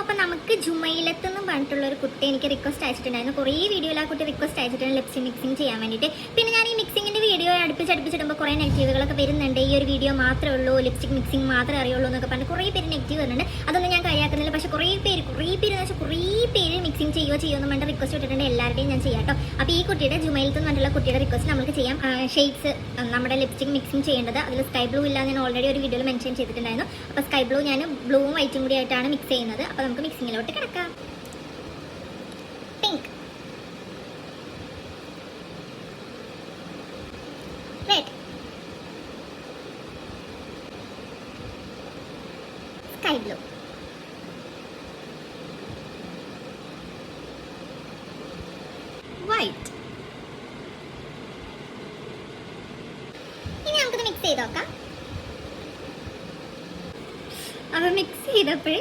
അപ്പം നമുക്ക് ജുമൈലത്ത് പറഞ്ഞിട്ടുള്ള ഒരു കുട്ടി എനിക്ക് റിക്വസ്റ്റ് അയച്ചിട്ടുണ്ടായിരുന്നു. കുറേ വീഡിയോയിൽ ആ കുട്ടി റിക്വസ്റ്റ് അയച്ചിട്ടുണ്ട് ലിപ്സ്റ്റിക് മിക്സിങ് ചെയ്യാൻ വേണ്ടിയിട്ട്. പിന്നെ ഞാൻ ഈ മിക്സിങ്ങിൻ്റെ വീഡിയോ അടുപ്പിച്ചിടുമ്പോൾ കുറേ നെഗറ്റീവുകളൊക്കെ വരുന്നുണ്ട്. ഈ ഒരു വീഡിയോ മാത്രമേ ഉള്ളൂ, ലിപ്സ്റ്റിക് മിക്സിങ് മാത്രമേ അറിയുള്ളൂ എന്നൊക്കെ പറഞ്ഞ് കുറേ പേര് നെഗറ്റീവ് വരുന്നുണ്ട്. അതൊന്നും ഞാൻ കളിയാക്കുന്നില്ല. പക്ഷേ കുറേ പേര് എന്ന് വെച്ചാൽ കുറേ പേര് മിക്സിങ് ചെയ്യുമെന്ന് പറഞ്ഞിട്ട് റിക്വസ്റ്റ് ഇട്ടിട്ടുണ്ട്. എല്ലാവരുടെയും ഞാൻ ചെയ്യാം കേട്ടോ. അപ്പോൾ ഈ കുട്ടിയുടെ ജുമൈലത്ത് പറഞ്ഞിട്ടുള്ള കുട്ടിയുടെ റിക്വസ്റ്റ് നമുക്ക് ചെയ്യാം. ഷെയ്ഡ്സ് നമ്മുടെ ലിപ്സ്റ്റിക് മിക്സിങ് ചെയ്യേണ്ടത് അതിൽ സ്കൈ ബ്ലൂ ഇല്ല, ഞാൻ ഓൾറെഡി ഒരു വീഡിയോയിൽ മെൻഷൻ ചെയ്തിട്ടുണ്ടായിരുന്നു. അപ്പോൾ സ്കൈ ബ്ലൂ ഞാൻ ബ്ലൂവും വൈറ്റും കൂടി ആയിട്ടാണ് മിക്സ് ചെയ്യുന്നത്. അപ്പോൾ നമുക്ക് മിക്സിങ്ങിലോട്ട് കിടക്കാം. Pink, red, sky blue, white. ഇനി നമുക്കിത് മിക്സ് ചെയ്ത് നോക്കാം. അപ്പോൾ മിക്സ് ചെയ്തപ്പോഴേ